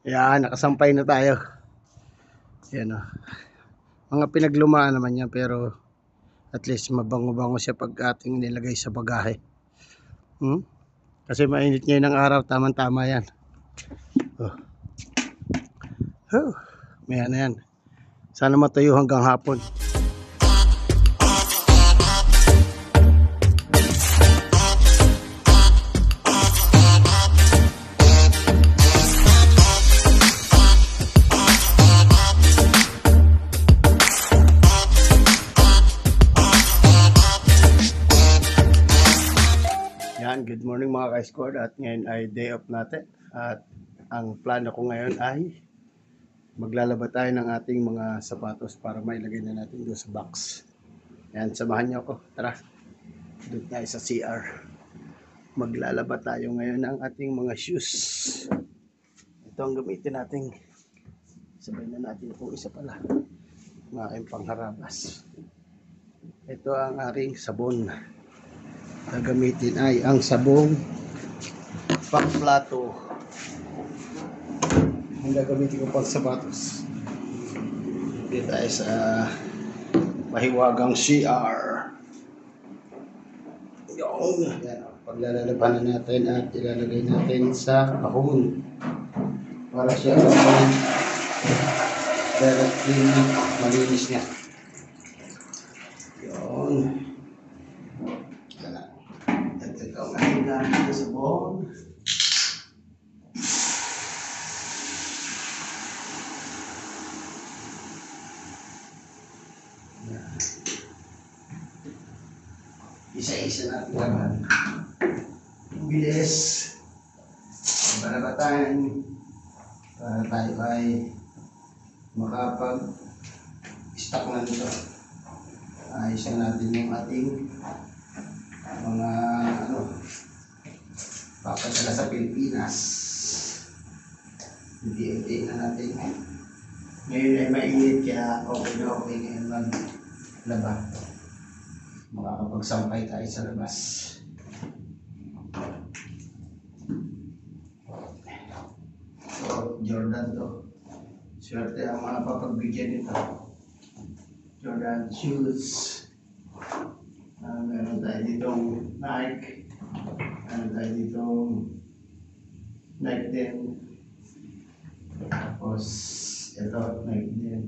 Yan, nakasampay na tayo. Yan o. Mga pinaglumaan naman yan, pero at least mabango-bango siya pag ating nilagay sa bagahe. Kasi mainit ngayon ng araw, tamang-tama yan. Mayan na yan. Sana matuyo hanggang hapon. Good morning mga ka-squad, at ngayon ay day off natin, at ang plano ko ngayon ay maglalaba tayo ng ating mga sapatos para mailagay na natin doon sa box. Yan, samahan niyo ako, tara, doon tayo sa CR. Maglalaba tayo ngayon ng ating mga shoes. Ito ang gamitin natin, sabay na natin kung isa pala, ng aking pangharabas. Ito ang aking sabon. Gagamitin ay ang sabong pangplato. Ang gagamitin ko pang sapatos. Dito tayo sa mahiwagang CR. Yung paglalalabanan natin at ilalagay natin sa kahon para siya directly malinis niya. Yun. Ikaw ngayon natin sa sabon. Isa-isa natin laban. Bilis. Balabatan para tayo ay makapag-stock na nito. Ayos na natin yung ating mga papadala sa Pilipinas. Hindi na natin. Ngayon ay mainit, kaya okay na okay ngayon maglaba. Makakapagsampay tayo sa labas. So, Jordan to. Swerte ang mga papagbigyan nito. Jordan shoes. Meron tayo ditong Nike. Meron tayo ditong Nike din. Tapos ito, Nike din.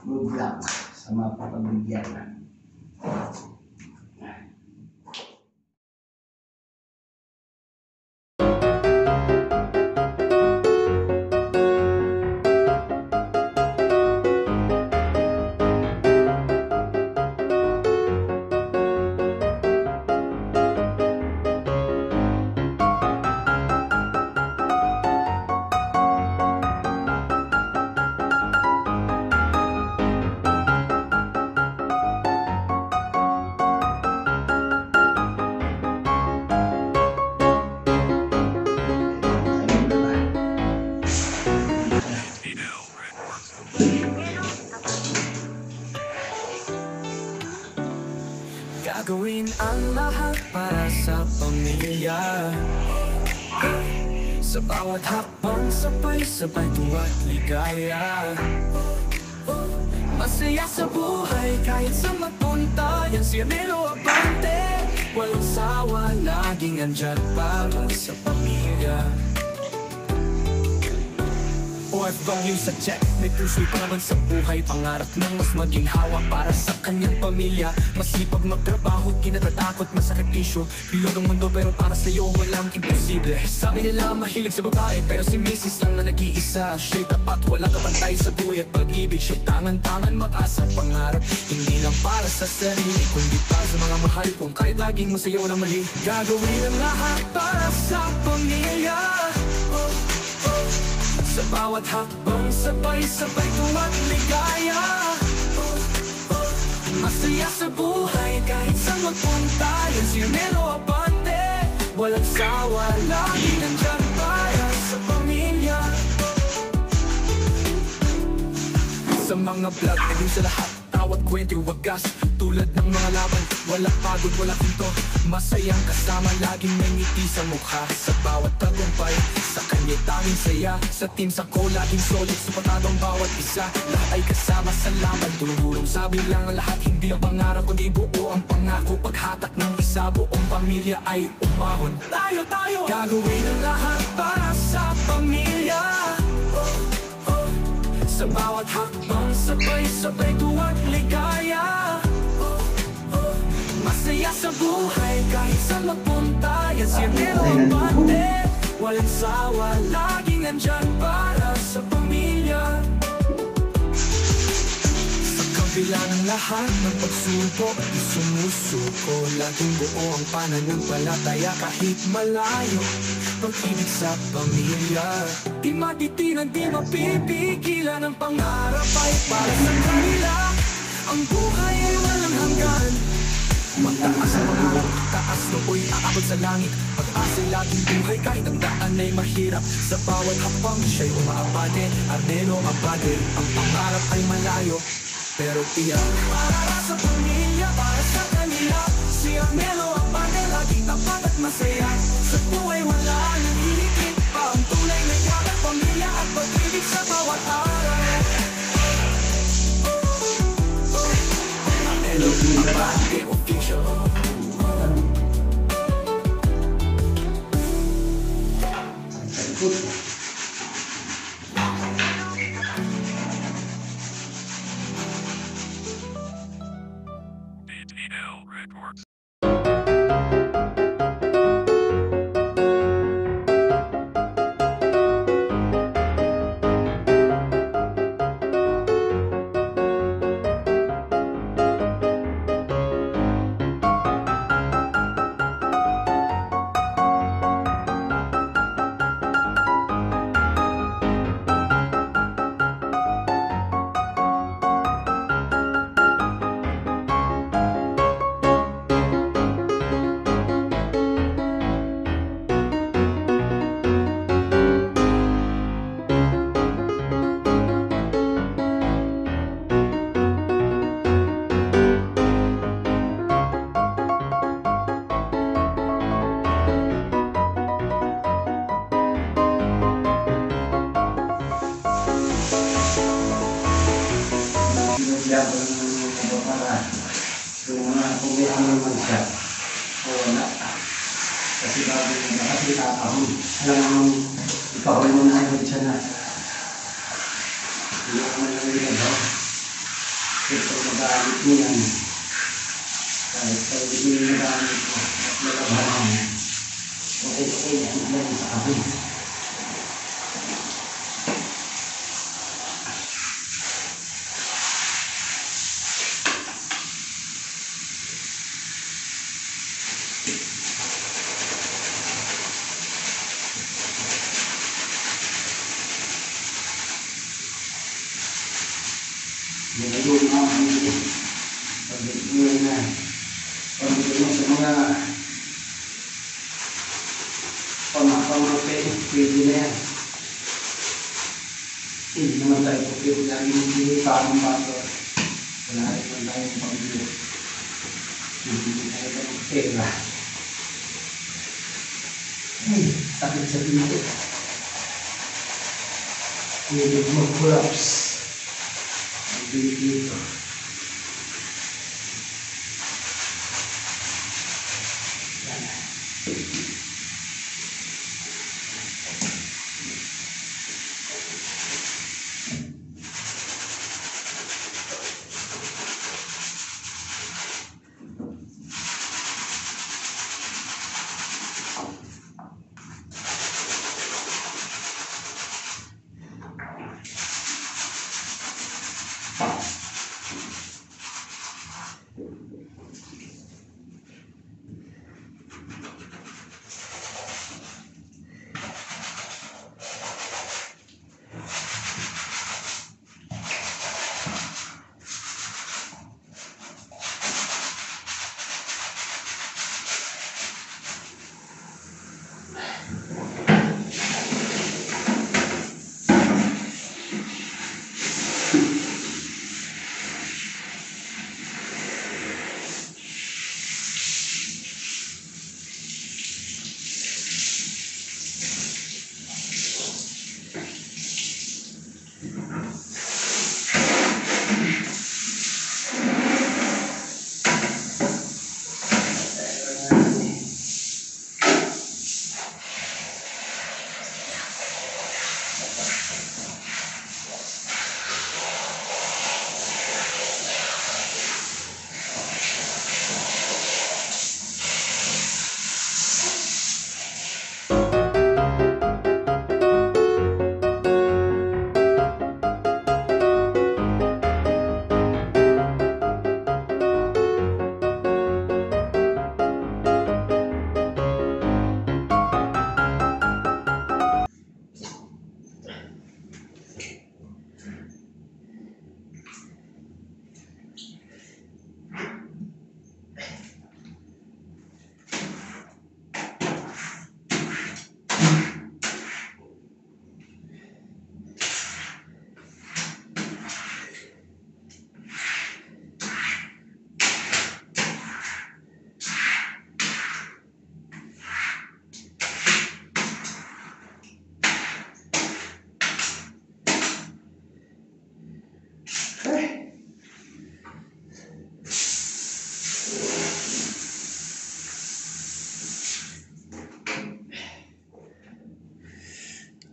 Good luck sa mga papagbigyan. Gagawin ang lahat para sa pamilya. Sa bawat hakbang sabay-sabay tuwa't ligaya. Masaya sa buhay kahit sa magpunta. Yan si Emilio Abante, walang sawa, laging andyan para sa pamilya. OFW sa check, may puso'y pa naman sa buhay. Pangarap ng mas maging hawa para sa kanyang pamilya. Masipag magtrabaho, kinatatakot, masakripisyo. Bilog ang mundo pero para sa'yo walang imposible. Sabi nila mahilig sa babae pero si Mrs. lang na nag-iisa. Siya'y tapat, walang kapantay sa buhay at pag-ibig. Siya'y tangan-tangan mag-asa pangarap, hindi lang para sa sarili kundi para sa mga mahal kung kahit laging masaya walang mali. Gagawin ang lahat para sa pamilya. Sa bawat hakbang sabay-sabay tuwa't ligaya. Masaya sa buhay kahit saan magpunta. Yan si Emilio Abante, walang sawa, laging nandyan para sa pamilya. Sa mga vlog, naging sa lahat tawat kwento wagas. Tulad ng mga laban, walang pagod, walang pinto. Masayang kasama, laging may ngiti sa mukha. Sa bawat tagumpay, sa kanya tanging saya. Sa team sa ko, laging solid, supportado ang bawat isa. Lahat ay kasama sa laban, tulong sabi lang ang lahat. Hindi ang pangarap, kundi buo ang pangako. Paghatak ng isa, buong pamilya ay umahon. Tayo, gagawin ang lahat para sa pamilya. Sa bawat hakbang, sabay-sabay tuwag ligaya. Masaya sa buhay kahit saan magpunta. Yan si Melo Abante, walang sawa, laging nandyan para sa pamilya. Sa kabila ng lahat ng pagsubok at sumusuko, laging buo ang pananampalataya kahit malayo. Pag-ibig sa pamilya, di matitinan, di mapipigilan. Ang pangarap ay para sa kanila. Ang buhay ay walang hanggan. Magtaas ang pagulong, taas nooy aabot sa langit. Pag-asa'y laging buhay kahit ang daan ay mahirap. Sa bawat hapang siya'y umaabante. Arnelo Abante, ang pangarap ay malayo pero tiyak. Para sa pamilya, para sa kanila. Si Arnelo Abante, laging tapat at masaya. Sa buhay wala nang hihigit pa. Ang tunay na yaman, pamilya at pag-ibig sa bawat araw. Arnelo Abante official. Kasi bago yung kasi kakahon. Alam mo, ikahon mo na agad siya na. Hindi naman lang yung iba. Ito magamit mo yan. Kahit hindi mo magamit mo at nalabahan mo. Okay, yan lang sa akin. Yung mga pag-ibigay na pag-ibigay sa mga pangapang-apay, pwede na yan. Hindi naman tayo po pwede lagi hindi tamang bago. Wala naman tayong pag-ibigay. Hindi tayo ng pera. Ay, sakit sa dito. Pwede mag-collapse. Dito.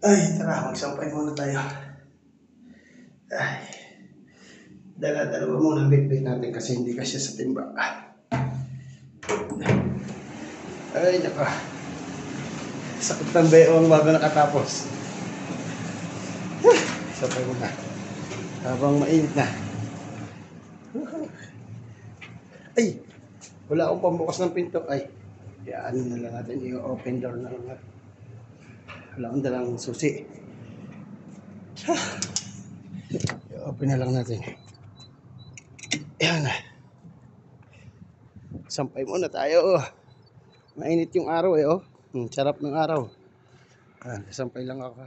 Ay, tara, magsampay muna tayo. Ay, dala-dala mo muna ang bitbit natin kasi hindi kasi sa timba. Ay, naka. Sakit ng beong bago nakatapos. Sampay muna. Habang mainit na. Ay, wala akong pambukas ng pinto. Ay, kaya ano na lang natin, i-open door na lang. Wala akong dalang susi. I-open na lang natin. Yan. Sampay muna tayo. Mainit yung araw eh, oh. Sarap ng araw. Sampay lang ako.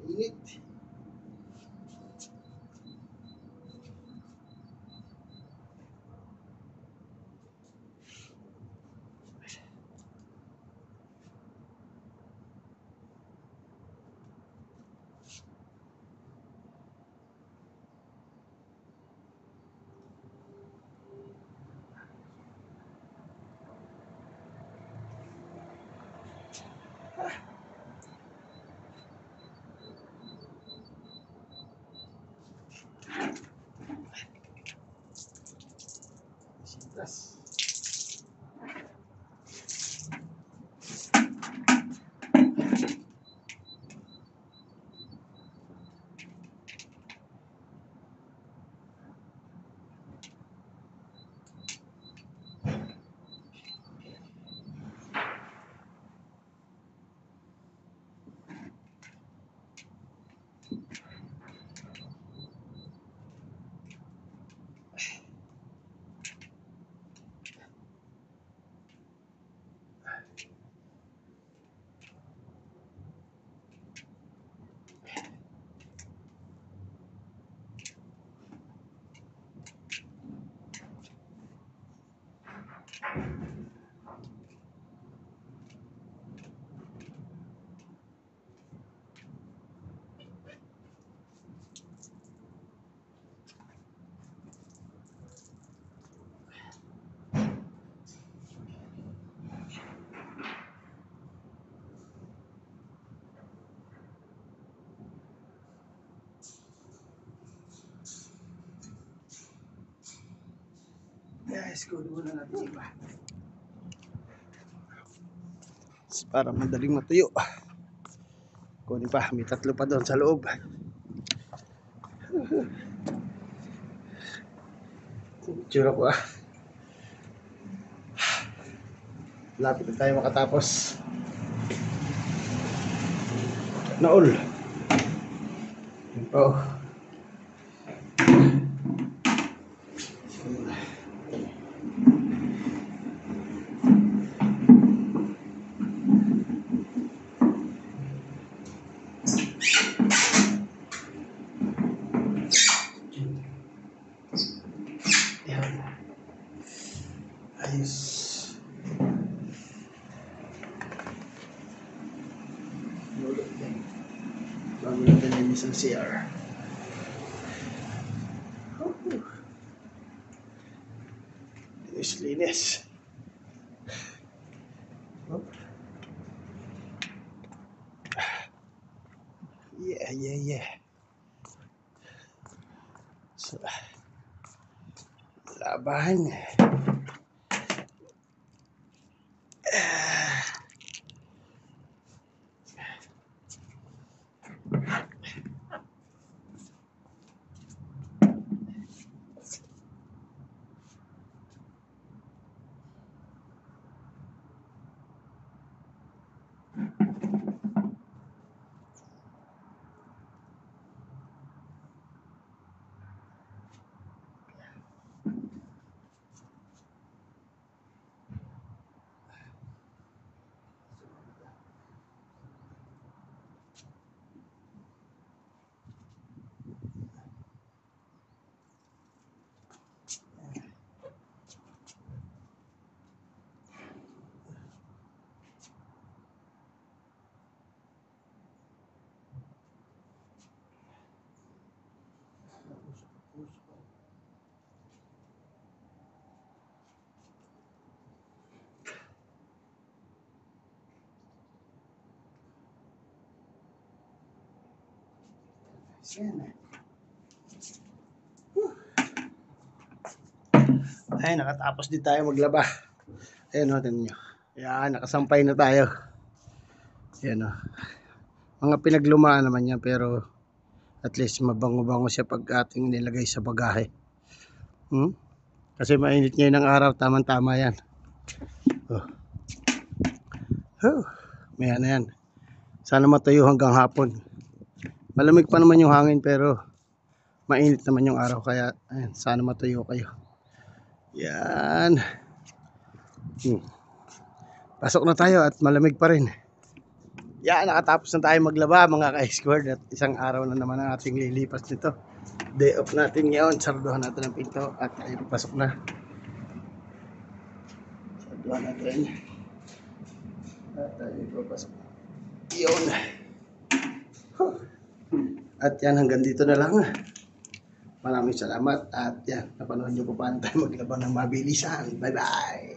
Init. Sitras. Guys, kunin muna natin iba. Para madaling matuyo. Kunin pa, may 3 pa doon sa loob. Tsura ko ah. Lapit na tayo makatapos. Naol. Yan pa oh. Yan. Ayos. Lulot din. Bago natin yung isang CR. Linis. Oh. Yeah. So, laban. Yan. Ay, nakatapos din tayo maglaba. Ayan o, tingnan nyo. Yan, nakasampay na tayo. Yan o. Mga pinaglumaan naman yan, pero at least mabango-bango siya pag ating nilagay sa bagahe. Kasi mainit ngayon ng araw, tamang-tama yan. Mayan na yan. Sana matuyo hanggang hapon. Malamig pa naman yung hangin, pero mainit naman yung araw, kaya ayan, sana matuyo kayo. Yan. Pasok na tayo at malamig pa rin. Yan, nakatapos na tayo maglaba mga ka-squad, at isang araw na naman ang ating lilipas nito. Day off natin ngayon. Sarduhan natin ang pinto at tayo pasok na. Sarduhan natin at tayo papasok. Yun. At yan, hanggang dito na lang. Maraming salamat at yan, napanood nyo po paano tayo maglaba ng mabilisan. Bye bye.